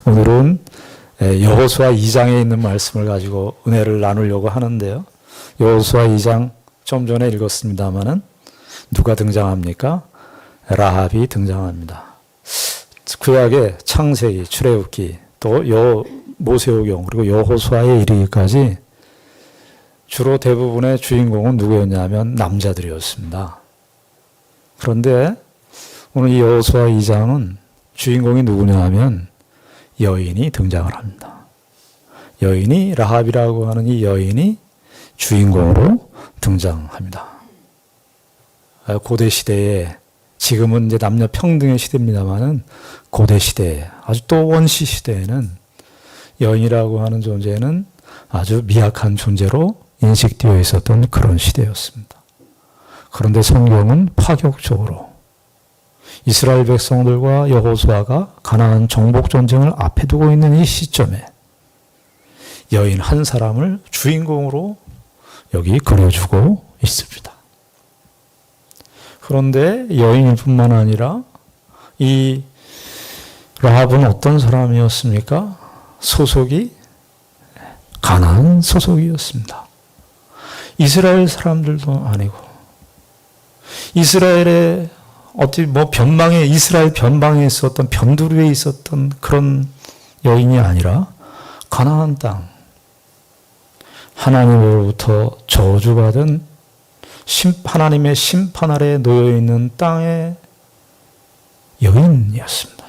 오늘은 여호수아 2장에 있는 말씀을 가지고 은혜를 나누려고 하는데요. 여호수아 2장 좀 전에 읽었습니다마는 누가 등장합니까? 라합이 등장합니다. 구약의 창세기, 출애굽기, 또 모세오경, 그리고 여호수아에 이르기까지 주로 대부분의 주인공은 누구였냐면 남자들이었습니다. 그런데 오늘 이 여호수아 2장은 주인공이 누구냐 하면 여인이 등장을 합니다. 여인이 라합이라고 하는 이 여인이 주인공으로 등장합니다. 고대 시대에, 지금은 이제 남녀 평등의 시대입니다만은 고대 시대에, 아주 또 원시 시대에는 여인이라고 하는 존재는 아주 미약한 존재로 인식되어 있었던 그런 시대였습니다. 그런데 성경은 파격적으로 이스라엘 백성들과 여호수아가 가나안 정복 전쟁을 앞에 두고 있는 이 시점에 여인 한 사람을 주인공으로 여기 그려주고 있습니다. 그런데 여인일 뿐만 아니라 이 라합은 어떤 사람이었습니까? 소속이 가나안 소속이었습니다. 이스라엘 사람들도 아니고 이스라엘의 이스라엘 변방에 있었던 변두리에 있었던 그런 여인이 아니라 가나안 땅, 하나님으로부터 저주받은 하나님의 심판 아래에 놓여 있는 땅의 여인이었습니다.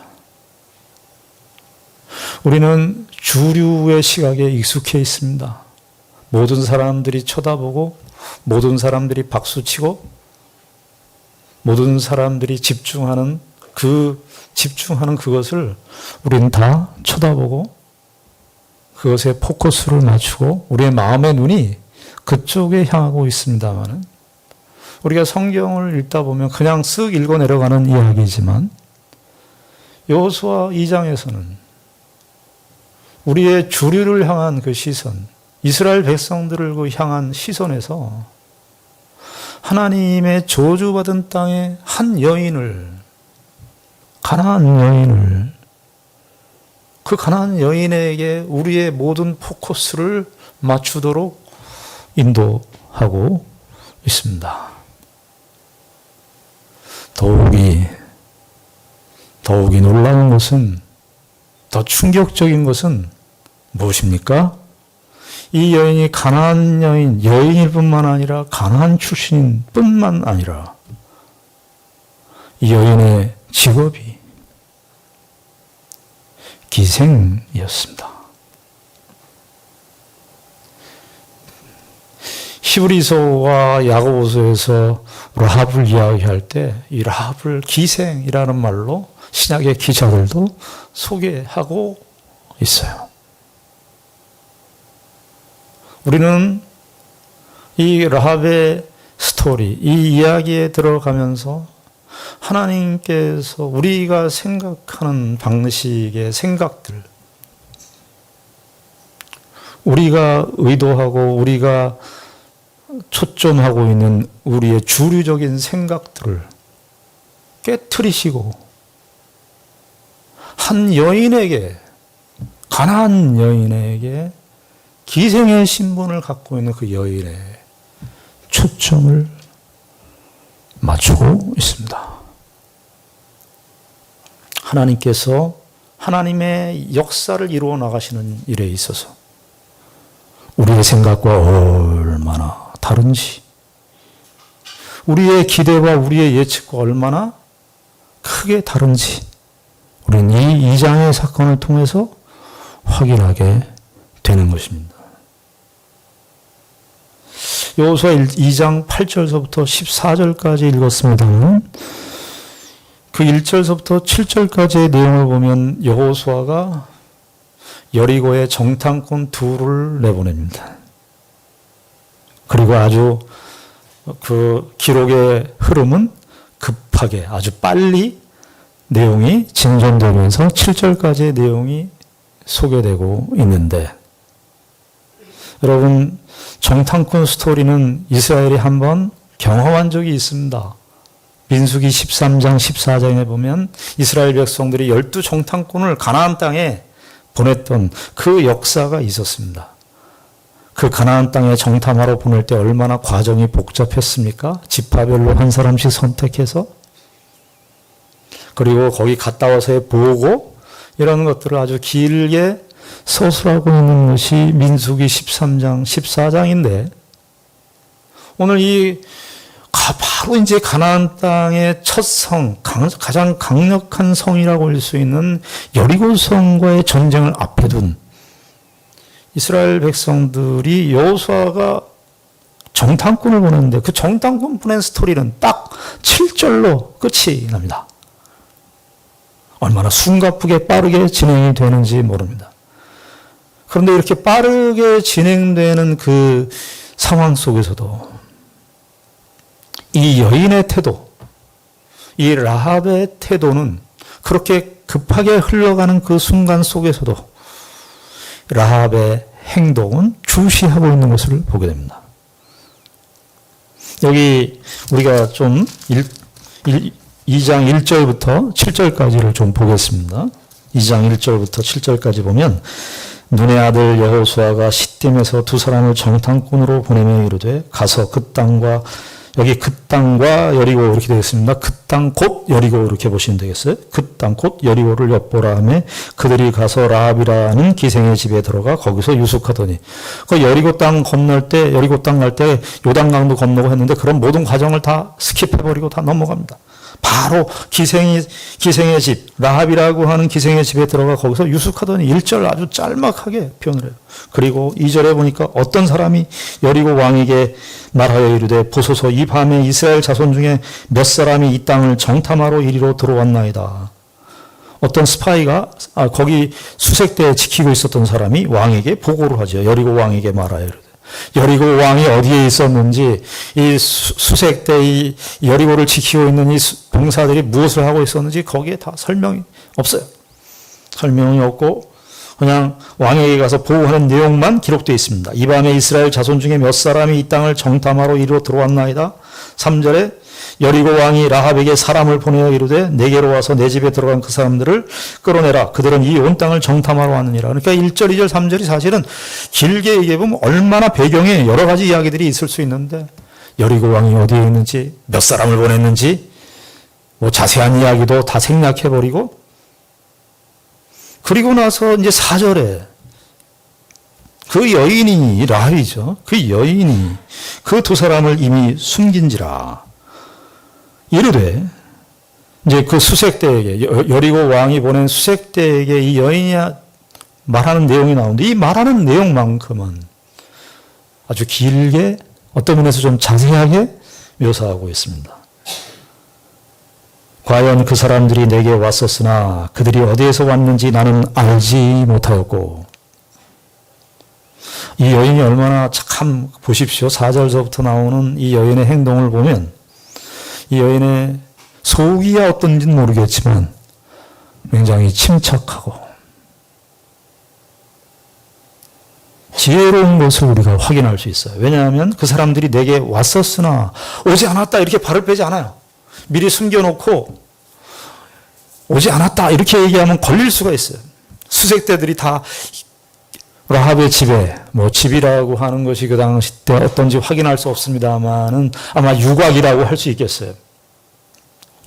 우리는 주류의 시각에 익숙해 있습니다. 모든 사람들이 쳐다보고, 모든 사람들이 박수치고, 모든 사람들이 집중하는 그것을 우리는 다 쳐다보고 그것에 포커스를 맞추고 우리의 마음의 눈이 그쪽에 향하고 있습니다만은 우리가 성경을 읽다 보면 그냥 쓱 읽어 내려가는 이야기지만 여호수아 2장에서는 우리의 주류를 향한 그 시선, 이스라엘 백성들을 향한 시선에서 하나님의 저주받은 땅의 한 여인을, 가나안 여인을, 그 가나안 여인에게 우리의 모든 포커스를 맞추도록 인도하고 있습니다. 더욱이 놀라운 것은, 더 충격적인 것은 무엇입니까? 이 여인이 가나안 여인일 뿐만 아니라 가나안 출신인 뿐만 아니라 이 여인의 직업이 기생이었습니다. 히브리서와 야고보서에서 라합을 이야기할 때 이 라합을 기생이라는 말로 신약의 기자들도 소개하고 있어요. 우리는 이 라합의 스토리, 이 이야기에 들어가면서 하나님께서 우리가 생각하는 방식의 생각들, 우리가 의도하고 우리가 초점하고 있는 우리의 주류적인 생각들을 깨트리시고 한 여인에게, 가나안 여인에게 기생의 신분을 갖고 있는 그 여인의 초점을 맞추고 있습니다. 하나님께서 하나님의 역사를 이루어 나가시는 일에 있어서 우리의 생각과 얼마나 다른지, 우리의 기대와 우리의 예측과 얼마나 크게 다른지 우리는 이 2장의 사건을 통해서 확인하게 되는 것입니다. 여호수아 2장 8절서부터 14절까지 읽었습니다만 그 1절서부터 7절까지의 내용을 보면 여호수아가 여리고에 정탐꾼 둘을 내보냅니다. 그리고 아주 그 기록의 흐름은 급하게 아주 빨리 내용이 진전되면서 7절까지의 내용이 소개되고 있는데, 여러분, 정탐꾼 스토리는 이스라엘이 한번 경험한 적이 있습니다. 민수기 13장 14장에 보면 이스라엘 백성들이 12 정탐꾼을 가나안 땅에 보냈던 그 역사가 있었습니다. 그 가나안 땅에 정탐하러 보낼 때 얼마나 과정이 복잡했습니까? 지파별로 한 사람씩 선택해서 그리고 거기 갔다 와서의 보고 이런 것들을 아주 길게 서술하고 있는 것이 민수기 13장, 14장인데 오늘 이 바로 이제 가나안 땅의 첫 성, 가장 강력한 성이라고 할 수 있는 여리고 성과의 전쟁을 앞에 둔 이스라엘 백성들이 여호수아가 정탐꾼을 보냈는데 그 정탐꾼 보낸 스토리는 딱 7절로 끝이 납니다. 얼마나 숨가쁘게 빠르게 진행이 되는지 모릅니다. 그런데 이렇게 빠르게 진행되는 그 상황 속에서도 이 여인의 태도, 이 라합의 태도는 그렇게 급하게 흘러가는 그 순간 속에서도 라합의 행동은 주시하고 있는 것을 보게 됩니다. 여기 우리가 좀 2장 1절부터 7절까지를 좀 보겠습니다. 2장 1절부터 7절까지 보면 눈의 아들 여호수아가 시딤에서 두 사람을 정탐꾼으로 보내며 이르되 가서 그 땅과 여기 그 땅과 여리고 이렇게 되겠습니다. 그 땅 곧 여리고 이렇게 보시면 되겠어요. 그 땅 곧 여리고를 엿보라 하며 그들이 가서 라합이라는 기생의 집에 들어가 거기서 유숙하더니 그 여리고 땅 건널 때 여리고 땅 갈 때 요단강도 건너고 했는데 그런 모든 과정을 다 스킵해버리고 다 넘어갑니다. 바로 기생의 집, 라합이라고 하는 기생의 집에 들어가 거기서 유숙하더니 1절 아주 짤막하게 표현을 해요. 그리고 2절에 보니까 어떤 사람이 여리고 왕에게 말하여 이르되 보소서 이 밤에 이스라엘 자손 중에 몇 사람이 이 땅을 정탐하러 이리로 들어왔나이다. 어떤 스파이가 거기 수색대에 지키고 있었던 사람이 왕에게 보고를 하죠. 여리고 왕에게 말하여 이르되 여리고 왕이 어디에 있었는지 이 수색대 이 여리고를 지키고 있는 이 병사들이 무엇을 하고 있었는지 거기에 다 설명이 없어요. 설명이 없고 그냥 왕에게 가서 보고하는 내용만 기록되어 있습니다. 이 밤에 이스라엘 자손 중에 몇 사람이 이 땅을 정탐하러 이리로 들어왔나이다. 3절에 여리고 왕이 라합에게 사람을 보내어 이르되 내게로 와서 내 집에 들어간 그 사람들을 끌어내라. 그들은 이 온 땅을 정탐하러 왔느니라. 그러니까 1절, 2절, 3절이 사실은 길게 얘기해보면 얼마나 배경에 여러 가지 이야기들이 있을 수 있는데 여리고 왕이 어디에 있는지 몇 사람을 보냈는지 뭐 자세한 이야기도 다 생략해버리고 그리고 나서 이제 4절에 그 여인이 라합이죠. 그 여인이 그 두 사람을 이미 숨긴지라. 이르되 이제 그 수색대에게 여리고 왕이 보낸 수색대에게 이 여인이 말하는 내용이 나오는데 이 말하는 내용만큼은 아주 길게 어떤 면에서 좀 자세하게 묘사하고 있습니다. 과연 그 사람들이 내게 왔었으나 그들이 어디에서 왔는지 나는 알지 못하였고 이 여인이 얼마나 참 보십시오. 4절서부터 나오는 이 여인의 행동을 보면 이 여인의 속이 어떤지는 모르겠지만 굉장히 침착하고 지혜로운 것을 우리가 확인할 수 있어요. 왜냐하면 그 사람들이 내게 왔었으나 오지 않았다 이렇게 발을 빼지 않아요. 미리 숨겨놓고 오지 않았다 이렇게 얘기하면 걸릴 수가 있어요. 수색대들이 다 라합의 집에 뭐 집이라고 하는 것이 그 당시 때 어떤지 확인할 수 없습니다만은 아마 유곽이라고 할 수 있겠어요.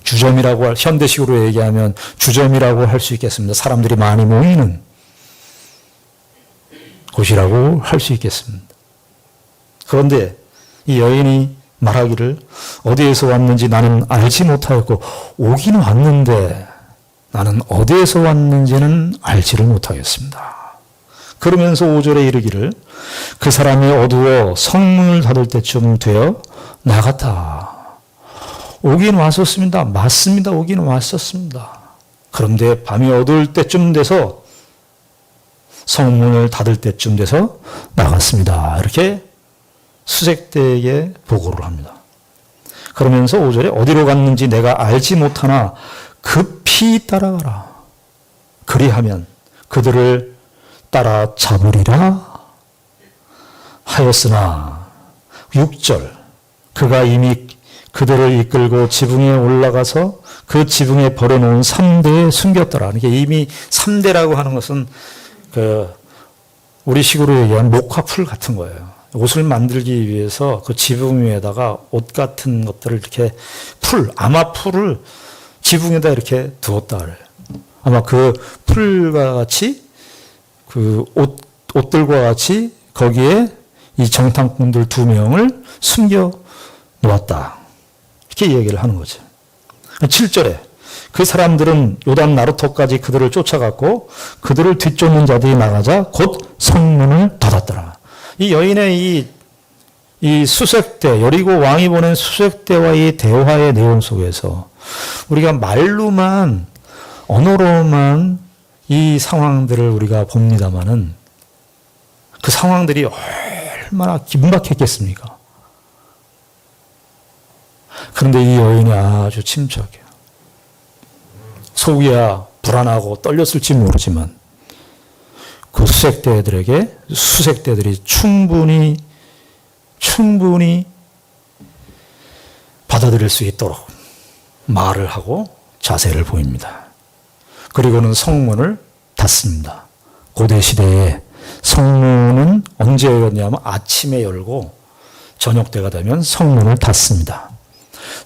주점이라고 현대식으로 얘기하면 주점이라고 할 수 있겠습니다. 사람들이 많이 모이는 곳이라고 할 수 있겠습니다. 그런데 이 여인이 말하기를 어디에서 왔는지 나는 알지 못하였고 오긴 왔는데 나는 어디에서 왔는지는 알지를 못하겠습니다. 그러면서 5절에 이르기를 그 사람이 어두워 성문을 닫을 때쯤 되어 나갔다. 오긴 왔었습니다. 맞습니다. 오긴 왔었습니다. 그런데 밤이 어두울 때쯤 돼서 성문을 닫을 때쯤 돼서 나갔습니다. 이렇게 수색대에게 보고를 합니다. 그러면서 5절에 어디로 갔는지 내가 알지 못하나 급히 따라가라. 그리하면 그들을 따라 잡으리라 하였으나 6절 그가 이미 그들을 이끌고 지붕에 올라가서 그 지붕에 버려놓은 3대에 숨겼더라. 이게 이미 3대라고 하는 것은 우리 식으로 얘기하면 목화풀 같은 거예요. 옷을 만들기 위해서 그 지붕 위에다가 옷 같은 것들을 이렇게 아마 풀을 지붕에다 이렇게 두었다 그래요. 아마 그 풀과 같이 그 옷들과 같이 거기에 이 정탐꾼들 2명을 숨겨 놓았다. 이렇게 얘기를 하는 거죠. 7절에 그 사람들은 요단 나루토까지 그들을 쫓아갔고 그들을 뒤쫓는 자들이 나가자 곧 성문을 닫았더라. 이 여인의 이 수색대, 여리고 왕이 보낸 수색대와의 대화의 내용 속에서 우리가 말로만, 언어로만 이 상황들을 우리가 봅니다마는 그 상황들이 얼마나 긴박했겠습니까? 그런데 이 여인이 아주 침착해요. 속이야 불안하고 떨렸을지 모르지만 그 수색대들이 충분히 받아들일 수 있도록 말을 하고 자세를 보입니다. 그리고는 성문을 닫습니다. 고대 시대에 성문은 언제 열었냐면 아침에 열고 저녁 때가 되면 성문을 닫습니다.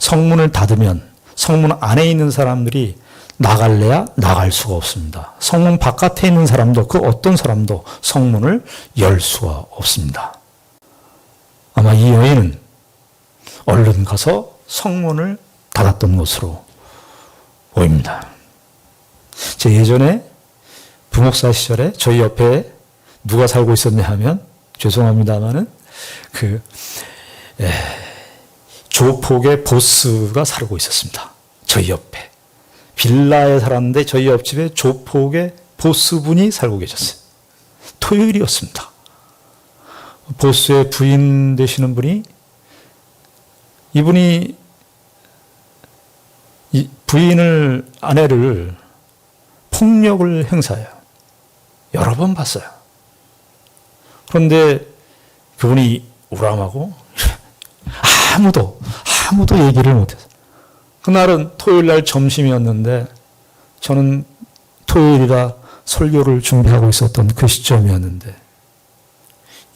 성문을 닫으면 성문 안에 있는 사람들이 나갈래야 나갈 수가 없습니다. 성문 바깥에 있는 사람도 그 어떤 사람도 성문을 열 수가 없습니다. 아마 이 여인은 얼른 가서 성문을 닫았던 것으로 보입니다. 제 예전에 부목사 시절에 저희 옆에 누가 살고 있었냐 하면 죄송합니다만은 조폭의 보스가 살고 있었습니다. 저희 옆에. 빌라에 살았는데 저희 옆집에 조폭의 보스분이 살고 계셨어요. 토요일이었습니다. 보스의 부인 되시는 분이 이분이 아내를 폭력을 행사해요. 여러 번 봤어요. 그런데 그분이 우람하고 아무도 얘기를 못했어요. 그날은 토요일 날 점심이었는데 저는 토요일이라 설교를 준비하고 있었던 그 시점이었는데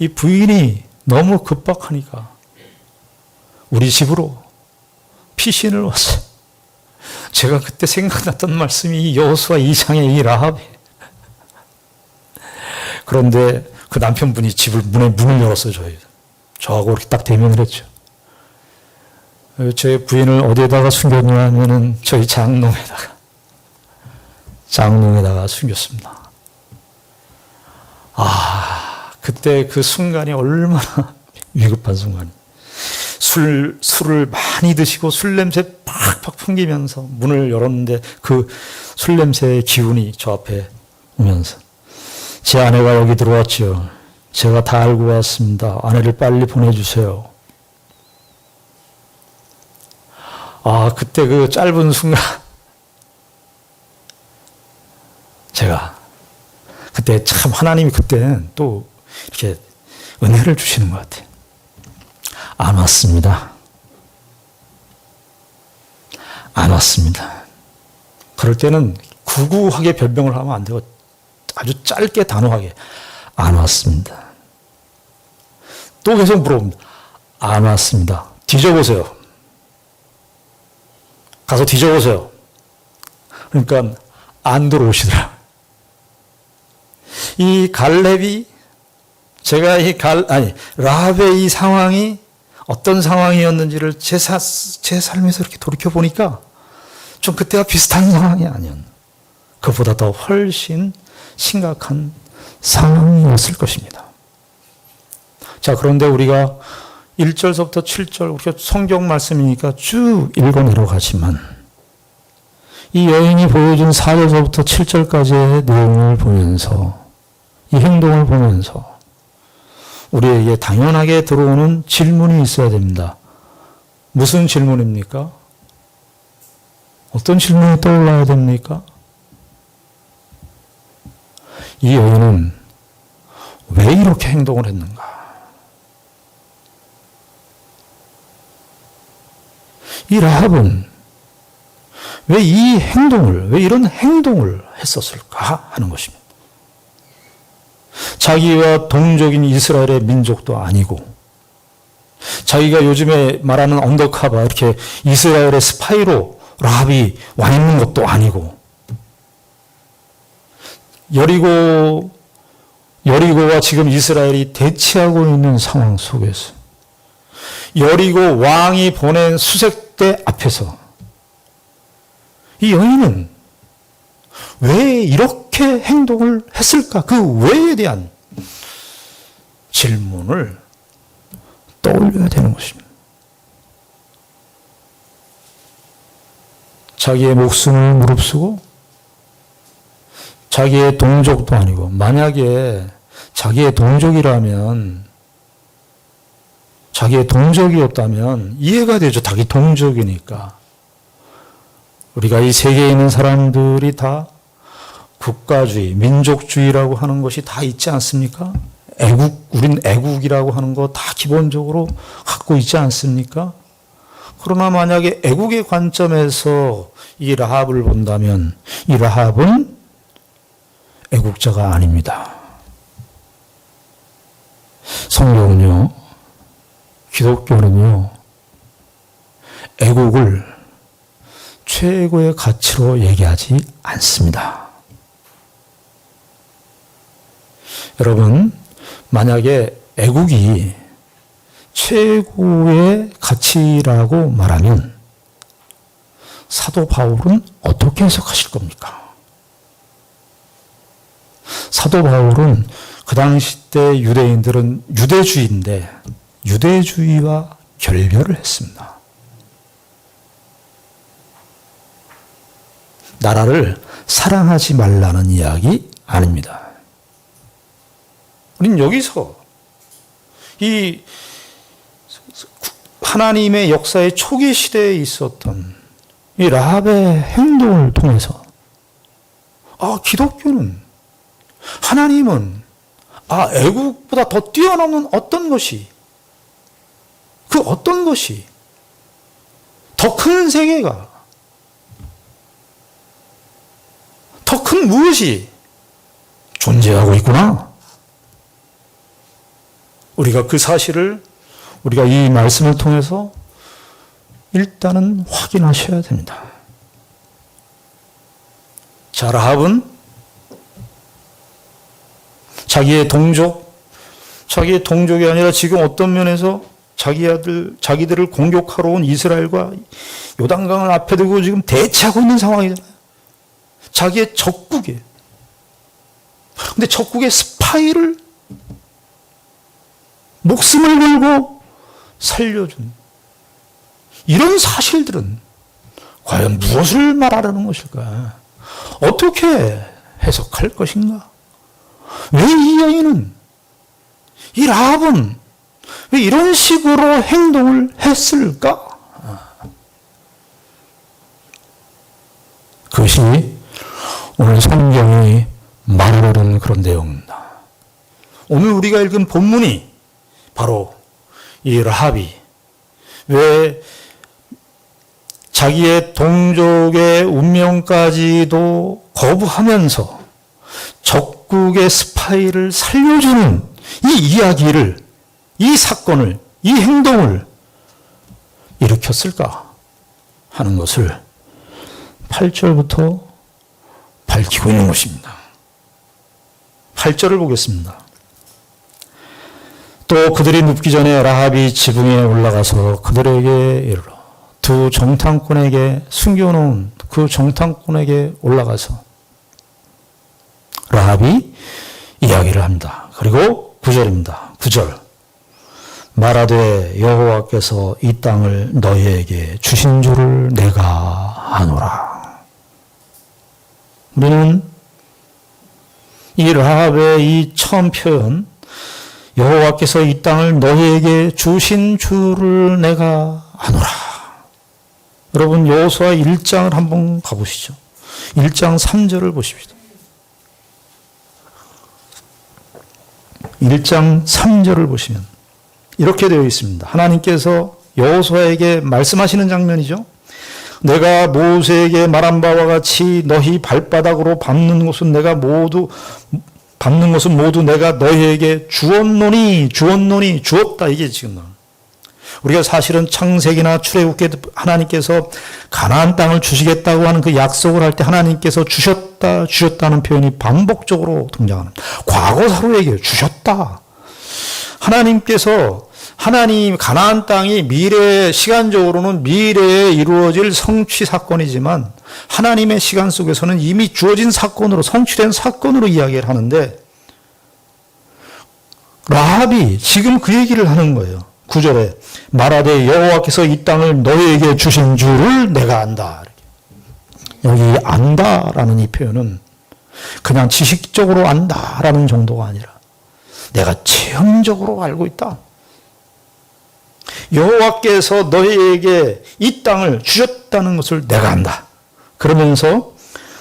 이 부인이 너무 급박하니까 우리 집으로 피신을 왔어요. 제가 그때 생각났던 말씀이 여호수아 2장의 이 라합이에요. 그런데 그 남편분이 문을 열었어요. 저하고 이렇게 딱 대면을 했죠. 제 부인을 어디에다가 숨겼냐 하면은 저희 장롱에다가 숨겼습니다. 그때 그 순간이 얼마나 위급한 순간이. 술을 많이 드시고 술 냄새 팍팍 풍기면서 문을 열었는데 그 술 냄새의 기운이 저 앞에 오면서 제 아내가 여기 들어왔죠. 제가 다 알고 왔습니다. 아내를 빨리 보내주세요. 그때 그 짧은 순간 제가 그때 참 하나님이 그때는 또 이렇게 은혜를 주시는 것 같아요. 안 왔습니다. 안 왔습니다. 그럴 때는 구구하게 변명을 하면 안 되고 아주 짧게 단호하게 안 왔습니다. 또 계속 물어봅니다. 안 왔습니다. 뒤져보세요. 가서 뒤져보세요. 그러니까 안 들어오시더라. 이 갈렙이 제가 라합의 이 상황이 어떤 상황이었는지를 제 삶에서 이렇게 돌이켜 보니까 좀 그때와 비슷한 상황이 아니었나. 그보다 더 훨씬 심각한 상황이었을 것입니다. 자, 그런데 우리가 1절서부터 7절, 우리가 성경 말씀이니까 쭉 읽어 내려가지만 이 여인이 보여준 4절서부터 7절까지의 내용을 보면서 이 행동을 보면서 우리에게 당연하게 들어오는 질문이 있어야 됩니다. 무슨 질문입니까? 어떤 질문이 떠올라야 됩니까? 이 여인은 왜 이렇게 행동을 했는가? 이 라합은 왜 이런 행동을 했었을까 하는 것입니다. 자기와 동족인 이스라엘의 민족도 아니고 자기가 요즘에 말하는 언더커버 이렇게 이스라엘의 스파이로 라합이 와 있는 것도 아니고 여리고와 지금 이스라엘이 대치하고 있는 상황 속에서 여리고 왕이 보낸 수색대 앞에서 이 여인은 왜 이렇게 행동을 했을까? 그 왜에 대한 질문을 떠올려야 되는 것입니다. 자기의 목숨을 무릅쓰고 자기의 동족도 아니고 만약에 자기의 동족이라면 자기의 동족이었다면 이해가 되죠. 자기 동족이니까. 우리가 이 세계에 있는 사람들이 다 국가주의, 민족주의라고 하는 것이 다 있지 않습니까? 우린 애국이라고 하는 거 다 기본적으로 갖고 있지 않습니까? 그러나 만약에 애국의 관점에서 이 라합을 본다면 이 라합은 애국자가 아닙니다. 성경은요, 기독교는요, 애국을 최고의 가치로 얘기하지 않습니다. 여러분, 만약에 애국이 최고의 가치라고 말하면 사도 바울은 어떻게 해석하실 겁니까? 사도 바울은 그 당시 때 유대인들은 유대주의인데 유대주의와 결별을 했습니다. 나라를 사랑하지 말라는 이야기 아닙니다. 우린 여기서 이 하나님의 역사의 초기 시대에 있었던 이 라합의 행동을 통해서 기독교는 하나님은 애국보다 더 뛰어넘는 어떤 것이 그 어떤 것이 더 큰 세계가 더 큰 무엇이 존재하고 있구나. 우리가 그 사실을 우리가 이 말씀을 통해서 일단은 확인하셔야 됩니다. 자, 라합은 자기의 동족이 아니라 지금 어떤 면에서 자기들을 공격하러 온 이스라엘과 요단강을 앞에 두고 지금 대치하고 있는 상황이잖아요. 자기의 적국에. 근데 적국의 스파이를 목숨을 걸고 살려준 이런 사실들은 과연 무엇을 말하려는 것일까? 어떻게 해석할 것인가? 왜 이 여인은, 이 라합은 왜 이런 식으로 행동을 했을까? 그것이 오늘 성경이 말하는 그런 내용입니다. 오늘 우리가 읽은 본문이 바로 이 라합이 왜 자기의 동족의 운명까지도 거부하면서 적국의 스파이를 살려주는 이 이야기를, 이 사건을, 이 행동을 일으켰을까 하는 것을 8절부터 밝히고 있는 것입니다. 8절을 보겠습니다. 또 그들이 눕기 전에 라합이 지붕에 올라가서 그들에게 이르러 두 정탐꾼에게 숨겨놓은 그 정탐꾼에게 올라가서 라합이 이야기를 합니다. 그리고 9절입니다. 9절. 말하되 여호와께서 이 땅을 너희에게 주신 줄을 내가 아노라. 우리는 이 라합의 이 처음 표현, 여호와께서 이 땅을 너희에게 주신 줄을 내가 아노라. 여러분 여호수아 1장을 한번 가보시죠. 1장 3절을 보십시오. 1장 3절을 보시면 이렇게 되어 있습니다. 하나님께서 여호수아에게 말씀하시는 장면이죠. 내가 모세에게 말한 바와 같이 너희 발바닥으로 밟는 곳은 내가 모두 받는 것은 모두 내가 너희에게 주었노니 주었다. 이게 지금 우리가 사실은 창세기나 출애굽기 하나님께서 가나안 땅을 주시겠다고 하는 그 약속을 할 때 하나님께서 주셨다는 표현이 반복적으로 등장합니다. 과거사로 얘기해요. 주셨다. 하나님 가나안 땅이 시간적으로는 미래에 이루어질 성취 사건이지만 하나님의 시간 속에서는 이미 주어진 사건으로, 성취된 사건으로 이야기를 하는데 라합이 지금 그 얘기를 하는 거예요. 9절에 말하되 여호와께서 이 땅을 너희에게 주신 줄을 내가 안다. 여기 안다라는 이 표현은 그냥 지식적으로 안다라는 정도가 아니라 내가 체험적으로 알고 있다. 여호와께서 너희에게 이 땅을 주셨다는 것을 내가 안다. 그러면서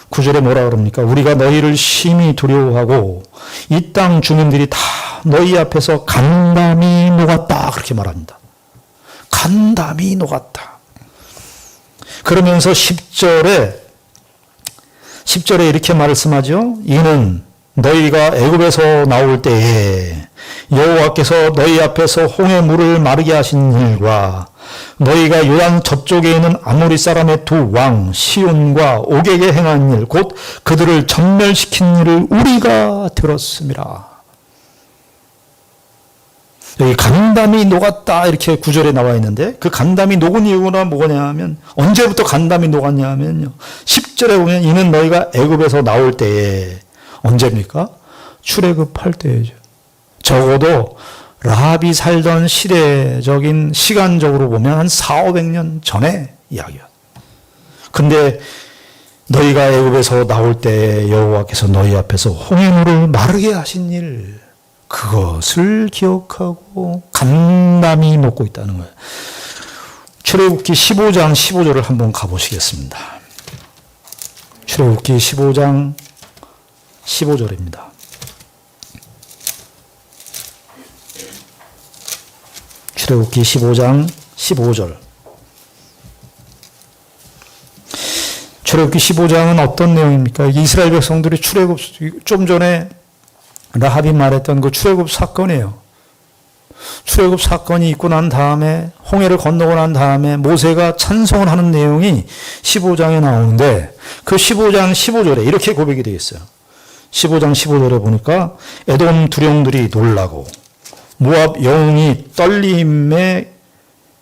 9절에 뭐라 그럽니까? 우리가 너희를 심히 두려워하고 이 땅 주민들이 다 너희 앞에서 간담이 녹았다. 그렇게 말합니다. 간담이 녹았다. 그러면서 10절에 이렇게 말씀하죠. 이는 너희가 애굽에서 나올 때에 여호와께서 너희 앞에서 홍해 물을 마르게 하신 일과 너희가 요단 저쪽에 있는 아모리 사람의 두 왕 시온과 옥에게 행한 일 곧 그들을 전멸시킨 일을 우리가 들었음이라. 여기 간담이 녹았다 이렇게 9절에 나와 있는데 그 간담이 녹은 이유가 뭐냐 하면 언제부터 간담이 녹았냐 하면요. 10절에 보면 이는 너희가 애굽에서 나올 때에 언제입니까? 출애굽할 때죠. 적어도 라합이 살던 시대적인 시간적으로 보면 한 400~500년 전에 이야기야. 근데 너희가 애굽에서 나올 때 여호와께서 너희 앞에서 홍해물을 마르게 하신 일 그것을 기억하고 간담이 녹고 있다는 거예요. 출애굽기 15장 15절을 한번 가보시겠습니다. 출애굽기 15장 15절입니다. 출애굽기 15장 15절. 출애굽기 15장은 어떤 내용입니까? 이스라엘 백성들이 출애굽 좀 전에 라합이 말했던 그 출애굽 사건이에요. 출애굽 사건이 있고 난 다음에 홍해를 건너고 난 다음에 모세가 찬송을 하는 내용이 15장에 나오는데 그 15장 15절에 이렇게 고백이 되어 있어요. 15장 15절에 보니까 에돔 두령들이 놀라고 모압 영웅이 떨림에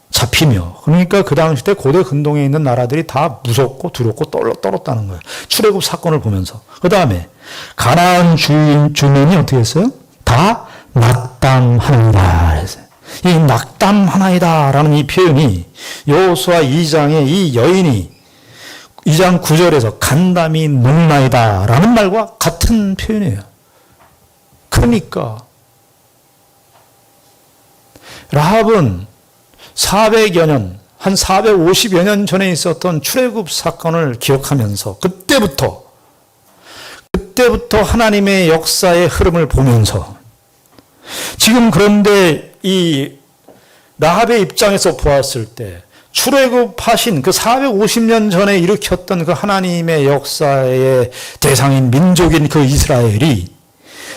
잡히며 그러니까 그 당시 때 고대 근동에 있는 나라들이 다 무섭고 두렵고 떨었다는 거예요. 출애굽 사건을 보면서. 그 다음에 가나안 주민이 어떻게 했어요? 다 낙담하나이다. 이 낙담하나이다 라는 이 표현이 여호수아 2장의 이 여인이 2장 9절에서 간담이 녹나이다 라는 말과 같은 표현이에요. 그러니까 라합은 400여 년, 한 450여 년 전에 있었던 출애굽 사건을 기억하면서 그때부터 하나님의 역사의 흐름을 보면서 지금 그런데 이 라합의 입장에서 보았을 때 출애굽하신 그 450년 전에 일으켰던 그 하나님의 역사의 대상인 민족인 그 이스라엘이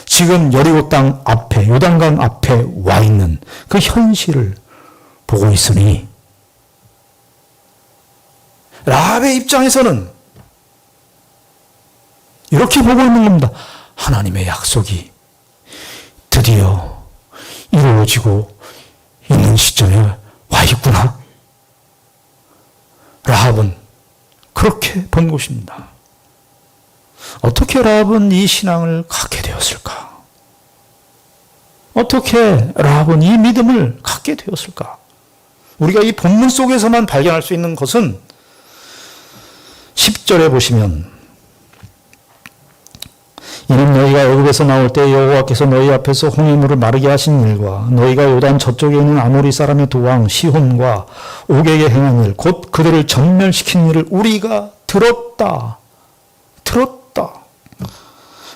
지금 여리고 땅 앞에 요단강 앞에 와 있는 그 현실을 보고 있으니 라합의 입장에서는 이렇게 보고 있는 겁니다. 하나님의 약속이 드디어 이루어지고 있는 시점에 와 있구나. 라합은 그렇게 본 것입니다. 어떻게 라합은 이 신앙을 갖게 되었을까? 어떻게 라합은 이 믿음을 갖게 되었을까? 우리가 이 본문 속에서만 발견할 수 있는 것은 10절에 보시면 이는 너희가 애굽에서 나올 때 여호와께서 너희 앞에서 홍해물을 마르게 하신 일과 너희가 요단 저쪽에 있는 아모리 사람의 두 왕 시혼과 옥에게 행한 일 곧 그들을 전멸시킨 일을 우리가 들었다.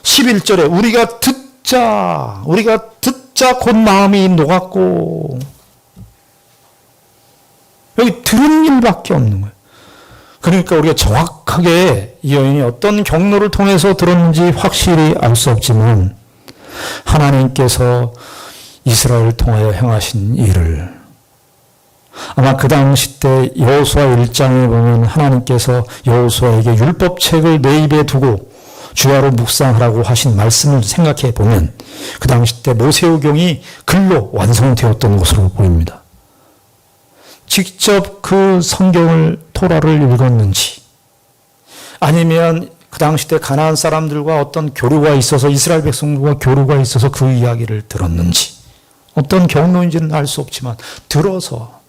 11절에 우리가 듣자 곧 마음이 녹았고 여기 들은 일밖에 없는 거예요. 그러니까 우리가 정확하게 이 여인이 어떤 경로를 통해서 들었는지 확실히 알 수 없지만 하나님께서 이스라엘을 통하여 행하신 일을 아마 그 당시 때 여호수아 1장에 보면 하나님께서 여호수아에게 율법책을 내 입에 두고 주야로 묵상하라고 하신 말씀을 생각해 보면 그 당시 때 모세오경이 글로 완성되었던 것으로 보입니다. 직접 그 성경을 토라를 읽었는지 아니면 그 당시 때 가나안 사람들과 어떤 교류가 있어서 이스라엘 백성들과 교류가 있어서 그 이야기를 들었는지 어떤 경로인지는 알 수 없지만 들어서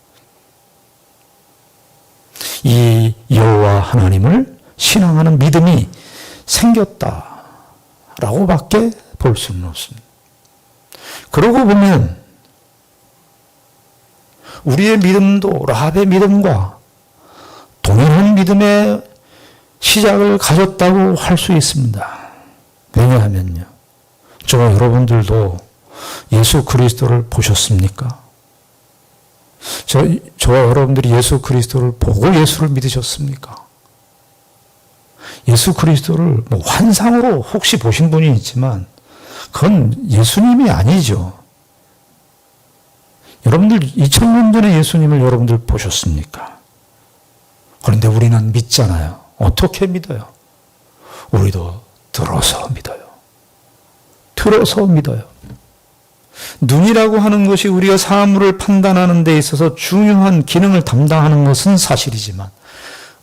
이 여호와 하나님을 신앙하는 믿음이 생겼다라고 밖에 볼 수는 없습니다. 그러고 보면 우리의 믿음도 라합의 믿음과 동일한 믿음의 시작을 가졌다고 할 수 있습니다. 왜냐하면요. 저와 여러분들도 예수 그리스도를 보셨습니까? 저와 여러분들이 예수 그리스도를 보고 예수를 믿으셨습니까? 예수 그리스도를 환상으로 혹시 보신 분이 있지만 그건 예수님이 아니죠. 여러분들 2000년 전에 예수님을 여러분들 보셨습니까? 그런데 우리는 믿잖아요. 어떻게 믿어요? 우리도 들어서 믿어요. 들어서 믿어요. 눈이라고 하는 것이 우리가 사물을 판단하는 데 있어서 중요한 기능을 담당하는 것은 사실이지만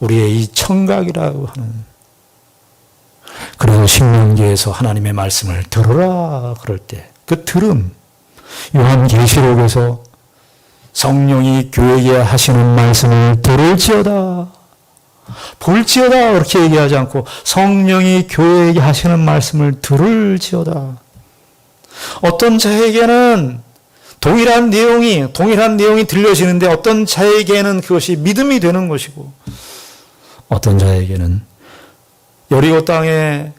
우리의 이 청각이라고 하는 그래서 신명기에서 하나님의 말씀을 들으라 그럴 때 그 들음 요한계시록에서 성령이 교회에 하시는 말씀을 들을지어다 볼지어다 그렇게 얘기하지 않고 성령이 교회에게 하시는 말씀을 들을지어다. 어떤 자에게는 동일한 내용이 들려지는데 어떤 자에게는 그것이 믿음이 되는 것이고 어떤 자에게는 여리고 땅에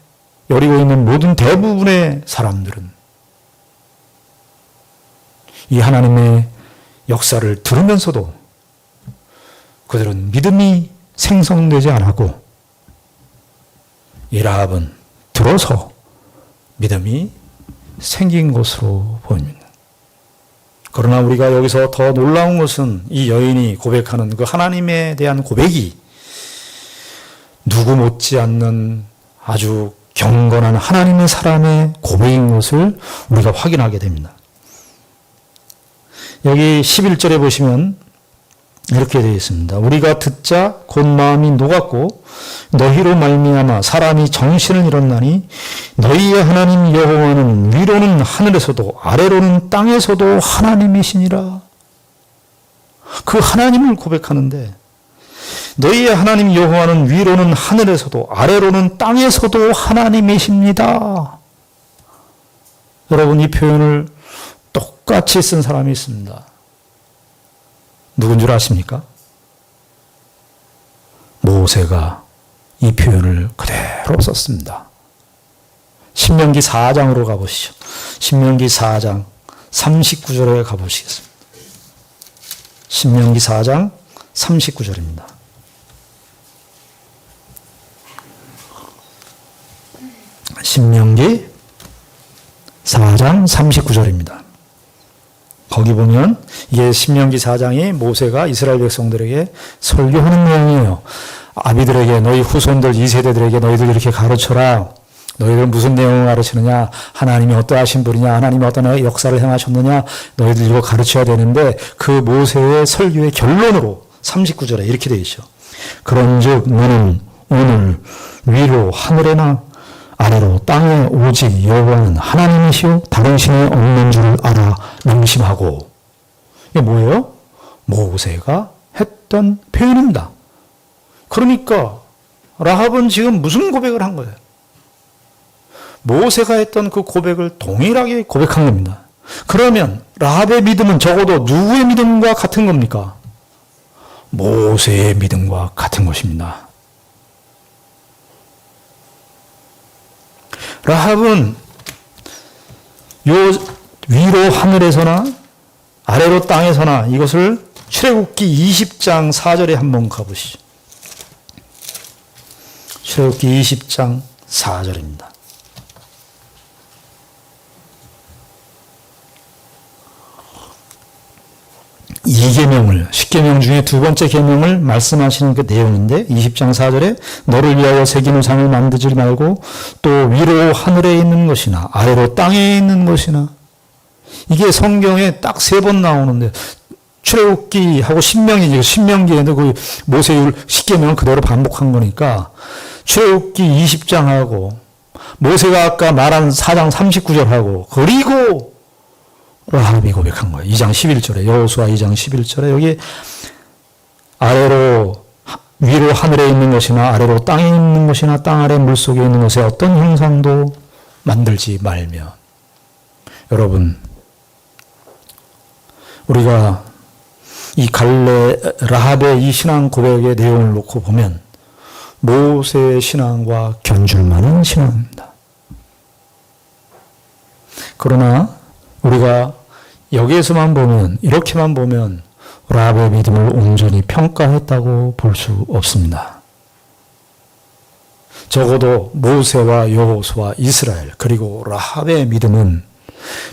여리고 있는 모든 대부분의 사람들은 이 하나님의 역사를 들으면서도 그들은 믿음이 생성되지 않았고 이 라합은 들어서 믿음이 생긴 것으로 보입니다. 그러나 우리가 여기서 더 놀라운 것은 이 여인이 고백하는 그 하나님에 대한 고백이 누구 못지않는 아주 경건한 하나님의 사람의 고백인 것을 우리가 확인하게 됩니다. 여기 11절에 보시면 이렇게 되어 있습니다. 우리가 듣자 곧 마음이 녹았고 너희로 말미암아 사람이 정신을 잃었나니 너희의 하나님 여호와는 위로는 하늘에서도 아래로는 땅에서도 하나님이시니라. 그 하나님을 고백하는데 너희의 하나님 여호와는 위로는 하늘에서도 아래로는 땅에서도 하나님이십니다. 여러분 이 표현을 똑같이 쓴 사람이 있습니다. 누군 줄 아십니까? 모세가 이 표현을 그대로 썼습니다. 신명기 4장으로 가보시죠. 신명기 4장 39절에 가보시겠습니다. 신명기 4장 39절입니다. 신명기 4장 39절입니다. 거기 보면 이게 신명기 4장이 모세가 이스라엘 백성들에게 설교하는 내용이에요. 아비들에게 너희 후손들 2세대들에게 너희들 이렇게 가르쳐라. 너희들 무슨 내용을 가르치느냐. 하나님이 어떠하신 분이냐. 하나님이 어떤 역사를 행하셨느냐. 너희들 이거 가르쳐야 되는데 그 모세의 설교의 결론으로 39절에 이렇게 되어 있죠. 그런즉 너는 오늘 위로 하늘에나 아래로 땅에 오직 여호와는 하나님이시요 다른 신이 없는 줄 알아 명심하고. 이게 뭐예요? 모세가 했던 표현입니다. 그러니까 라합은 지금 무슨 고백을 한 거예요? 모세가 했던 그 고백을 동일하게 고백한 겁니다. 그러면 라합의 믿음은 적어도 누구의 믿음과 같은 겁니까? 모세의 믿음과 같은 것입니다. 라합은 요 위로 하늘에서나 아래로 땅에서나 이것을 출애굽기 20장 4절에 한번 가보시죠. 출애굽기 20장 4절입니다. 2계명을 10계명 중에 두 번째 계명을 말씀하시는 그 내용인데 20장 4절에 너를 위하여 새긴 우상을 만들지 말고 또 위로 하늘에 있는 것이나 아래로 땅에 있는 것이나 이게 성경에 딱 3번 나오는데 출애굽기하고 신명기에도 그 모세율 10계명을 그대로 반복한 거니까 출애굽기 20장하고 모세가 아까 말한 4장 39절하고 그리고 라합이 고백한 거예요. 2장 11절에 여호수아 2장 11절에 여기 위로 하늘에 있는 것이나 아래로 땅에 있는 것이나 땅 아래 물속에 있는 것에 어떤 형상도 만들지 말며. 여러분, 우리가 이 라합의 이 신앙 고백의 내용을 놓고 보면 모세의 신앙과 견줄만한 신앙입니다. 그러나 우리가 여기에서만 보면, 이렇게만 보면 라합의 믿음을 온전히 평가했다고 볼 수 없습니다. 적어도 모세와 여호수아, 이스라엘, 그리고 라합의 믿음은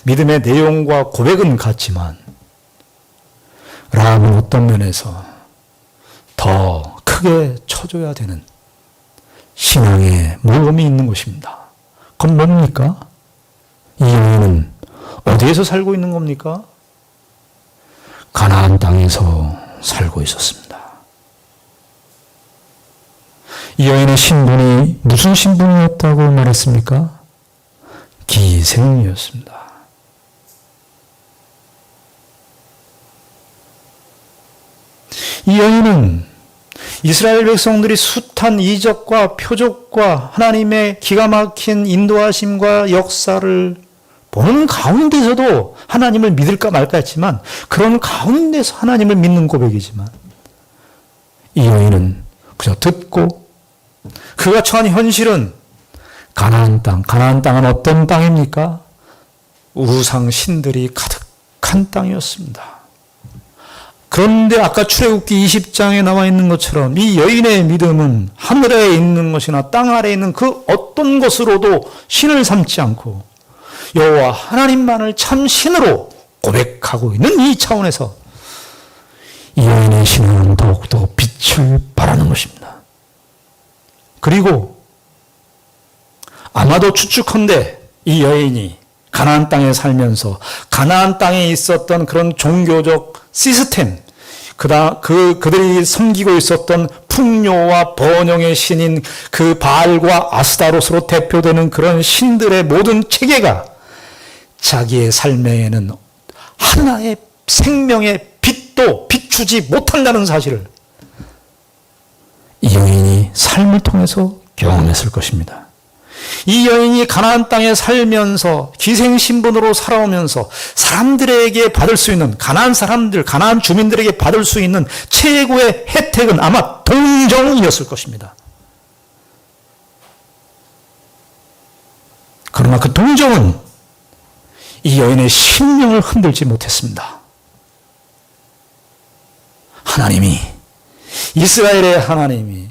믿음의 내용과 고백은 같지만 라합은 어떤 면에서 더 크게 쳐줘야 되는 신앙의 모험이 있는 것입니다. 그건 뭡니까? 이 여인은 어디에서 살고 있는 겁니까? 가나안 땅에서 살고 있었습니다. 이 여인의 신분이 무슨 신분이었다고 말했습니까? 기생이었습니다. 이 여인은 이스라엘 백성들이 숱한 이적과 표적과 하나님의 기가 막힌 인도하심과 역사를 보는 가운데서도 하나님을 믿을까 말까 했지만 그런 가운데서 하나님을 믿는 고백이지만 이 여인은 그저 듣고 그가 처한 현실은 가나안 땅은 어떤 땅입니까? 우상 신들이 가득한 땅이었습니다. 그런데 아까 출애굽기 20장에 나와 있는 것처럼 이 여인의 믿음은 하늘에 있는 것이나 땅 아래에 있는 그 어떤 것으로도 신을 삼지 않고 여호와 하나님만을 참 신으로 고백하고 있는 이 차원에서 이 여인의 신앙은 더욱더 빛을 발하는 것입니다. 그리고 아마도 추측컨대 이 여인이 가나안 땅에 살면서 가나안 땅에 있었던 그런 종교적 시스템, 그들이 섬기고 있었던 풍요와 번영의 신인 그 바알과 아스타롯으로 대표되는 그런 신들의 모든 체계가 자기의 삶에는 하나의 생명의 빛도 비추지 못한다는 사실을 이 여인이 삶을 통해서 경험했을 것입니다. 이 여인이 가나안 땅에 살면서 기생신분으로 살아오면서 사람들에게 받을 수 있는 가나안 주민들에게 받을 수 있는 최고의 혜택은 아마 동정이었을 것입니다. 그러나 그 동정은 이 여인의 심령을 흔들지 못했습니다. 이스라엘의 하나님이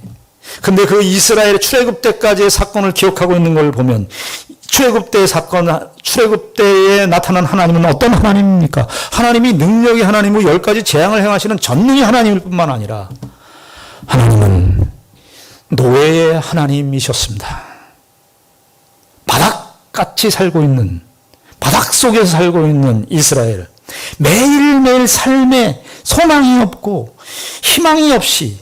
근데 그 이스라엘의 출애굽 때까지의 사건을 기억하고 있는 걸 보면 출애굽 때에 나타난 하나님은 어떤 하나님입니까? 하나님이 능력의 하나님이고 10가지 재앙을 행하시는 전능의 하나님일 뿐만 아니라 하나님은 노예의 하나님이셨습니다. 바닥같이 살고 있는 바닥 속에서 살고 있는 이스라엘, 매일매일 삶에 소망이 없고 희망이 없이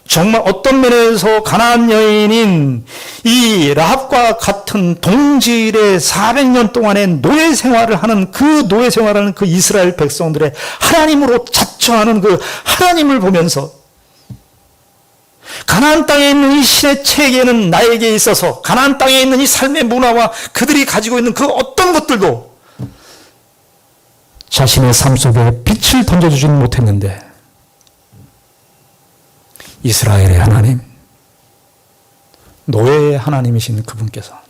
정말 어떤 면에서 가나안 여인인 이 라합과 같은 동질의 400년 동안의 노예 생활을 하는 그 이스라엘 백성들의 하나님으로 자처하는 그 하나님을 보면서 가나안 땅에 있는 이 신의 체계는 나에게 있어서 가나안 땅에 있는 이 삶의 문화와 그들이 가지고 있는 그 어떤 것들도 자신의 삶 속에 빛을 던져주지는 못했는데 이스라엘의 하나님, 노예의 하나님이신 그분께서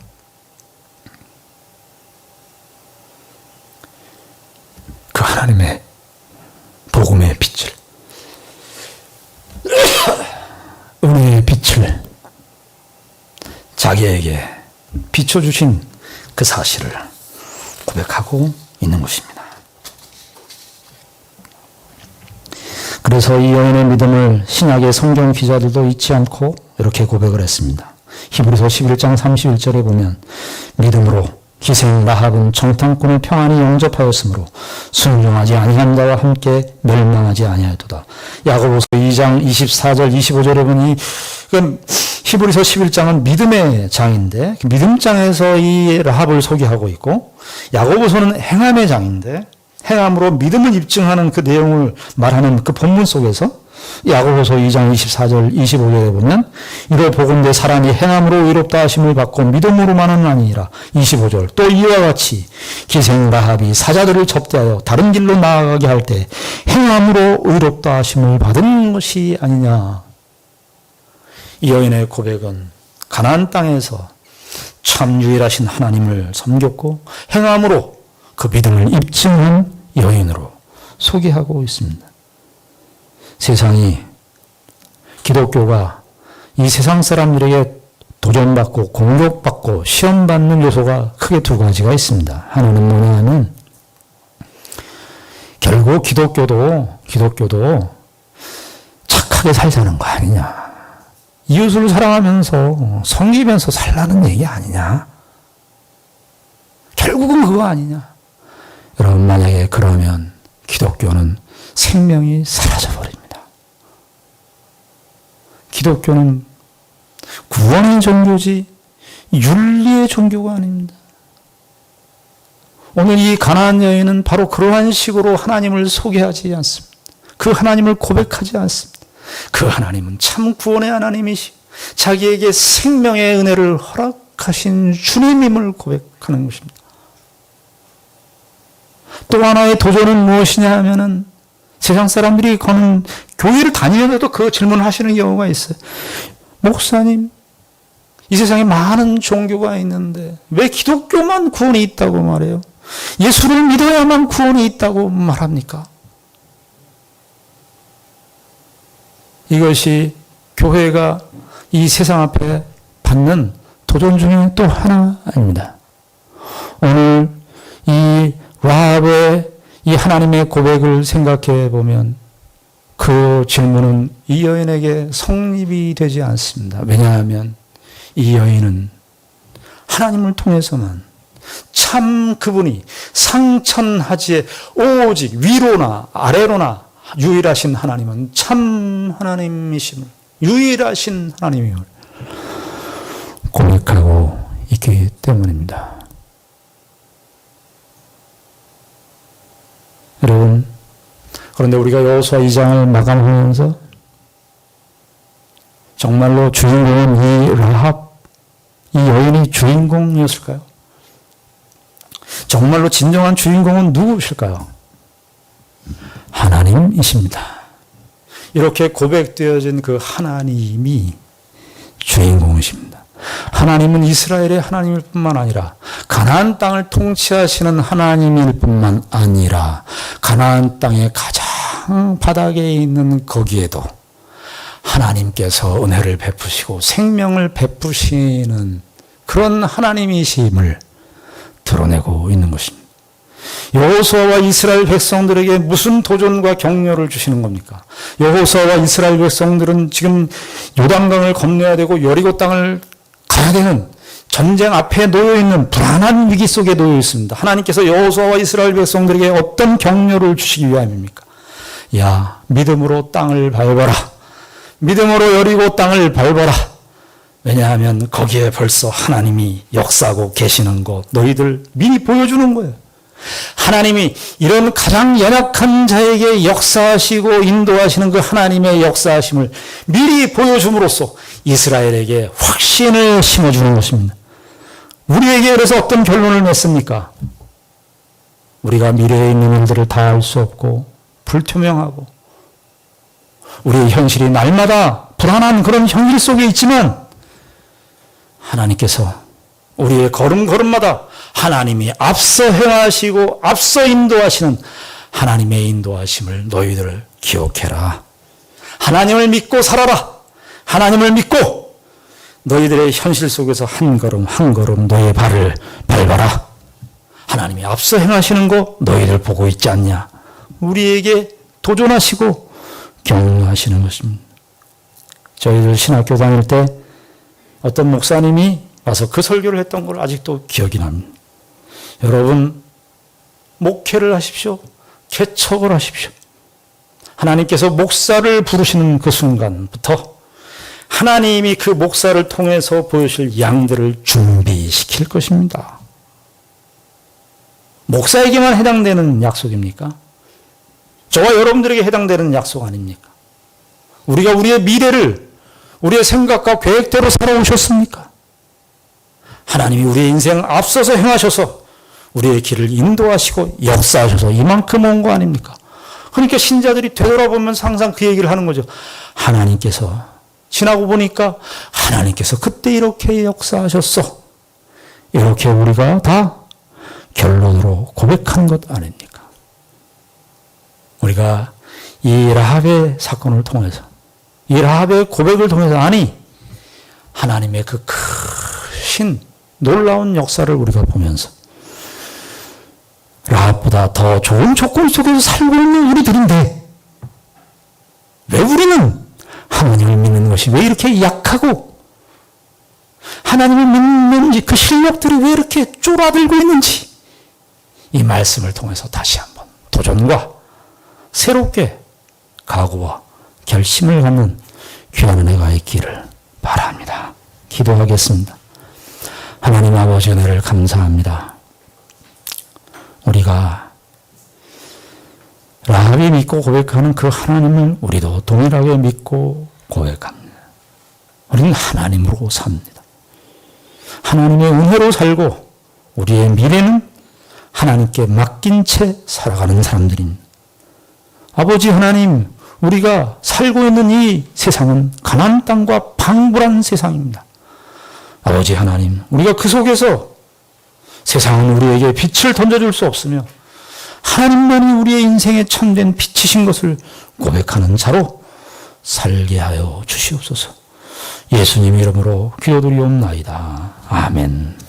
그 하나님의 복음의 빛을, 은혜의 빛을 자기에게 비춰주신 그 사실을 고백하고 있는 것입니다. 그래서 이 여인의 믿음을 신약의 성경 기자들도 잊지 않고 이렇게 고백을 했습니다. 히브리서 11장 31절에 보면 믿음으로 기생 라합은 정탐꾼을 평안히 영접하였으므로 순종하지 아니한 자와 함께 멸망하지 아니하였도다. 야고보서 2장 24절 25절에 보니 히브리서 11장은 믿음의 장인데 믿음장에서 이 라합을 소개하고 있고 야고보서는 행함의 장인데 행함으로 믿음을 입증하는 그 내용을 말하는 그 본문 속에서 야고보서 2장 24절 25절에 보면 이로 보건대 사람이 행함으로 의롭다 하심을 받고 믿음으로만은 아니니라. 25절 또 이와 같이 기생 라합이 사자들을 접대하여 다른 길로 나아가게 할 때 행함으로 의롭다 하심을 받은 것이 아니냐. 이 여인의 고백은 가나안 땅에서 참 유일하신 하나님을 섬겼고 행함으로 그 믿음을 입증한 여인으로 소개하고 있습니다. 세상이 기독교가 이 세상 사람들에게 도전받고 공격받고 시험받는 요소가 크게 두 가지가 있습니다. 하나는 뭐냐 하면 결국 기독교도 착하게 살자는 거 아니냐. 이웃을 사랑하면서 섬기면서 살라는 얘기 아니냐. 결국은 그거 아니냐. 여러분 만약에 그러면 기독교는 생명이 사라져버립니다. 기독교는 구원의 종교지 윤리의 종교가 아닙니다. 오늘 이 가나안 여인은 바로 그러한 식으로 하나님을 소개하지 않습니다. 그 하나님을 고백하지 않습니다. 그 하나님은 참 구원의 하나님이시고 자기에게 생명의 은혜를 허락하신 주님임을 고백하는 것입니다. 또 하나의 도전은 무엇이냐 하면은 세상 사람들이 거는 교회를 다니면서도 그 질문을 하시는 경우가 있어요. 목사님, 이 세상에 많은 종교가 있는데 왜 기독교만 구원이 있다고 말해요? 예수를 믿어야만 구원이 있다고 말합니까? 이것이 교회가 이 세상 앞에 받는 도전 중에 또 하나입니다. 오늘 이 라합의 이 하나님의 고백을 생각해 보면 그 질문은 이 여인에게 성립이 되지 않습니다. 왜냐하면 이 여인은 하나님을 통해서만 참 그분이 상천하지에 오직 위로나 아래로나 유일하신 하나님은 참 하나님이심을 유일하신 하나님임을 고백하고 있기 때문입니다. 여러분, 그런데 우리가 여호수아 2장을 마감하면서 정말로 주인공은 이 라합, 이 여인이 주인공이었을까요? 정말로 진정한 주인공은 누구실까요? 하나님이십니다. 이렇게 고백되어진 그 하나님이 주인공이십니다. 하나님은 이스라엘의 하나님일 뿐만 아니라 가나안 땅을 통치하시는 하나님일 뿐만 아니라 가나안 땅의 가장 바닥에 있는 거기에도 하나님께서 은혜를 베푸시고 생명을 베푸시는 그런 하나님이심을 드러내고 있는 것입니다. 여호수아와 이스라엘 백성들에게 무슨 도전과 격려를 주시는 겁니까? 여호수아와 이스라엘 백성들은 지금 요단강을 건너야 되고 여리고 땅을 가야 되는 전쟁 앞에 놓여 있는 불안한 위기 속에 놓여 있습니다. 하나님께서 여호수아와 이스라엘 백성들에게 어떤 격려를 주시기 위함입니까? 야, 믿음으로 땅을 밟아라. 믿음으로 여리고 땅을 밟아라. 왜냐하면 거기에 벌써 하나님이 역사하고 계시는 것 너희들 미리 보여주는 거예요. 하나님이 이런 가장 연약한 자에게 역사하시고 인도하시는 그 하나님의 역사하심을 미리 보여줌으로써 이스라엘에게 확신을 심어주는 것입니다. 우리에게 그래서 어떤 결론을 냈습니까? 우리가 미래에 있는 일들을 다 알 수 없고 불투명하고 우리의 현실이 날마다 불안한 그런 현실 속에 있지만 하나님께서 우리의 걸음걸음마다 하나님이 앞서 행하시고 앞서 인도하시는 하나님의 인도하심을 너희들 기억해라. 하나님을 믿고 살아라. 하나님을 믿고 너희들의 현실 속에서 한 걸음 한 걸음 너의 발을 밟아라. 하나님이 앞서 행하시는 거 너희들 보고 있지 않냐. 우리에게 도전하시고 격려하시는 것입니다. 저희들 신학교 다닐 때 어떤 목사님이 와서 그 설교를 했던 걸 아직도 기억이 납니다. 여러분, 목회를 하십시오. 개척을 하십시오. 하나님께서 목사를 부르시는 그 순간부터 하나님이 그 목사를 통해서 보여주실 양들을 준비시킬 것입니다. 목사에게만 해당되는 약속입니까? 저와 여러분들에게 해당되는 약속 아닙니까? 우리가 우리의 미래를 우리의 생각과 계획대로 살아오셨습니까? 하나님이 우리의 인생 앞서서 행하셔서 우리의 길을 인도하시고 역사하셔서 이만큼 온 거 아닙니까? 그러니까 신자들이 되돌아보면서 항상 그 얘기를 하는 거죠. 하나님께서 지나고 보니까 하나님께서 그때 이렇게 역사하셨어. 이렇게 우리가 다 결론으로 고백한 것 아닙니까? 우리가 이 라합의 사건을 통해서 이 라합의 고백을 통해서 아니 하나님의 그 크신 놀라운 역사를 우리가 보면서 라합보다 더 좋은 조건 속에서 살고 있는 우리들인데 왜 우리는 하나님을 믿는 것이 왜 이렇게 약하고 하나님을 믿는 그 실력들이 왜 이렇게 쫄아들고 있는지 이 말씀을 통해서 다시 한번 도전과 새롭게 각오와 결심을 갖는 귀한 은혜가 있기를 바랍니다. 기도하겠습니다. 하나님 아버지 은혜를 감사합니다. 우리가 라합이 믿고 고백하는 그 하나님을 우리도 동일하게 믿고 고백합니다. 우리는 하나님으로 삽니다. 하나님의 은혜로 살고 우리의 미래는 하나님께 맡긴 채 살아가는 사람들입니다. 아버지 하나님, 우리가 살고 있는 이 세상은 가나안 땅과 방불한 세상입니다. 아버지 하나님, 우리가 그 속에서 세상은 우리에게 빛을 던져줄 수 없으며 하나님만이 우리의 인생에 참된 빛이신 것을 고백하는 자로 살게 하여 주시옵소서. 예수님 이름으로 기도드리옵나이다. 아멘.